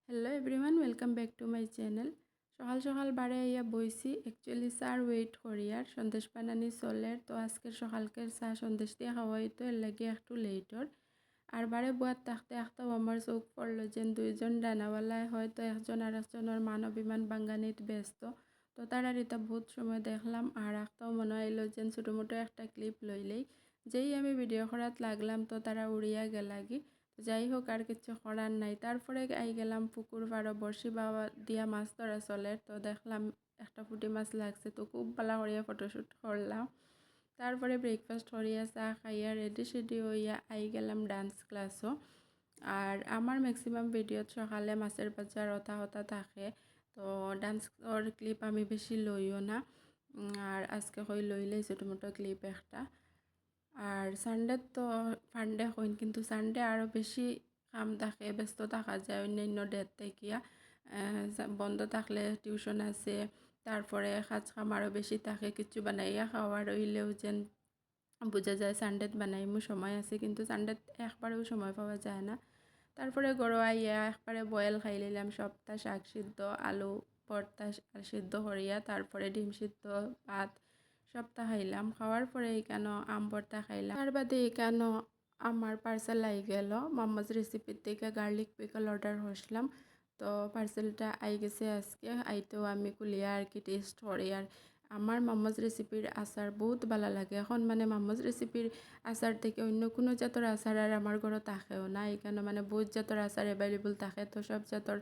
Hello everyone welcome back to my channel. সকাল সকাল বারে আইয়া বইছি অ্যাকচুয়ালি চার ওয়েট করি আর সন্দেশ বানানি চলের। তো আজকের সকালকের চা সন্দেশ দিয়ে খাওয়াই তো এর লাগে একটু লেটর। আর বারে বুয়ার থাকতে একটাও আমার চোখ পড়লো যে দুইজন ডানাওয়ালায় হয়তো একজন আর একজনের মান অভিমান বাঙ্গানিত ব্যস্ত। তো তারা এটা বহুত সময় দেখলাম আর একটাও মনে হইলো যে ছোটো মোটো একটা ক্লিপ লইলেই যেই আমি ভিডিও করাত লাগলাম তো তারা উড়িয়া গেলাগি। যাই হোক আর কিছু করার নাই। তারপরে আই গেলাম পুকুর পাড়ো বড়শি বাবা দিয়া মাছ ধরা চলে। তো দেখলাম একটা পুঁটি মাছ লাগছে, তো খুব ভালো করিয়া ফটোশ্যুট করলাম। তারপরে ব্রেকফাস্ট করিয়া চা খাইয়া রেডি সেডি হইয়া আই গেলাম ডান্স ক্লাসও। আর আমার ম্যাক্সিমাম ভিডিওত সকালে মাছের বাজার হতা হতা থাকে, তো ডান্সর ক্লিপ আমি বেশি লইও না। আর আজকে হই লইলেই ছোটো মোটো ক্লিপ একটা। আর সানডে তো ফান্ডে হইন, কিন্তু সানডে আরও বেশি কাম থাকে, ব্যস্ত থাকা যায় অন্যান্য ডেট থেকিয়া। বন্ধ থাকলে টিউশন আছে, তারপরে কাজ কাম আরও বেশি থাকে। কিছু বানাইয়া খাওয়ার হইলেও যেন বোঝা যায় সানডেত বানাইমু সময় আছে, কিন্তু সানডেত একবারেও সময় পাওয়া যায় না। তারপরে গড়ো আইয়া একবারে বয়েল খাই নিলাম সপ্তাহ শাক সিদ্ধ, আলু ভর্তা সিদ্ধ করিয়া, তারপরে ডিম সিদ্ধ, ভাত সপ্তাহ খাইলাম। খাওয়ার পরে এখানে আম ভর্তা খাইলাম। তার বাদে এখানে আমার পার্সেল আই গেল মাম্মাজ রেসিপির থেকে গার্লিক পিকল অর্ডার করছিলাম। তো পার্সেলটা আই গেছে আজকে। আইতেও আমি কুলিয়া আর কি টেস্ট করি। আর আমার মাম্মাজ রেসিপির আচার বহুত ভালো লাগে। এখন মানে মাম্মাজ রেসিপির আচার থেকে অন্য কোনো জাতর আচার আর আমার ঘরে থাকেও না। এখানে মানে বহুত জাতর আচার অ্যাভেলেবল থাকে, তো সব জাতর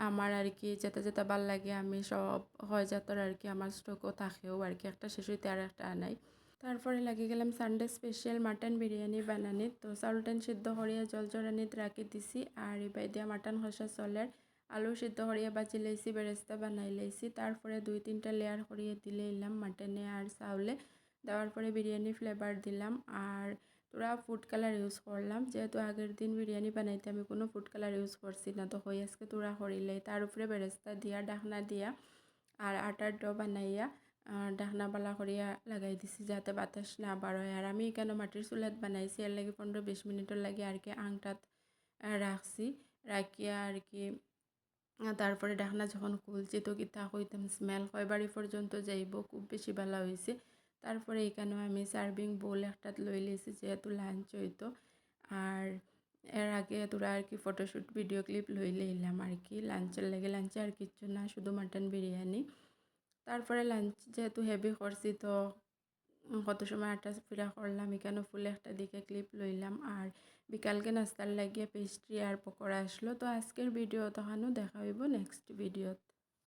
আমার আর কি যেটা যেটা ভাল লাগে আমি সব হয় জাতর আর কি আমার স্টকও থাকেও আর কি, একটা শেষ হইতে আর একটা আনাই। তারপরে লাগি গেলাম সানডে স্পেশাল মাটন বিরিয়ানি বানানিত। তো চাউলটান সিদ্ধ করিয়া জল জরানিত রাখি দিছি। আর এবার দিয়া মাটন খসা চলের আলু সিদ্ধ করিয়া বাজি লাইছি, বেরেস্তা বানাই লাইছি। তারপরে 2-3টা লেয়ার করিয়ে দিলে এলাম মাটনে আর চাউলে। দেওয়ার পরে বিরিয়ানি ফ্লেভার দিলাম। আর তোরা ফুড কালার ইউজ করলাম, যেহেতু আগের দিন বিরিয়ানি বানাইতে আমি কোনো ফুড কালার ইউজ করছি না, তো হয়ে আজকে তোরা করিলে। তার উপরে বেরেস্তা দিয়া ডাকনা দিয়া আর আটার ডো বানাইয়া ডাকনা বালা করিয়া লাগাই দিছি যাতে বাতাস না বার হয়। আর আমি এখানে মাটির চুলাত বানাইছি, এর লাগে 15-20 মিনিটের লাগে আর কি আংটাত রাখছি। রাখিয়া আর কি তারপরে ডাকনা যখন খুলছি তো কিতা কইতাম স্মেল কয়বারই পর্যন্ত যাইব, খুব বেশি ভালো হয়েছে। তারপরে এখানেও আমি সার্ভিং বোল একটাত লই লিয়েছি যেহেতু লাঞ্চ হইতো। আর এর আগে তোরা আর কি ফটোশ্যুট ভিডিও ক্লিপ লইলে এলাম আর কি লাঞ্চের লাগে। লাঞ্চে আর কিচ্ছু না, শুধু মাটন বিরিয়ানি। তারপরে লাঞ্চ যেহেতু হেভি করছি তো কত সময় আটা ফিরা করলাম। এখানে ফুলে একটা দিকে ক্লিপ লইলাম। আর বিকালকে নাস্তার লাগিয়ে পেস্ট্রি আর পকোড়া আসলো। তো আজকের ভিডিও তখনও দেখা হইব নেক্সট ভিডিওত।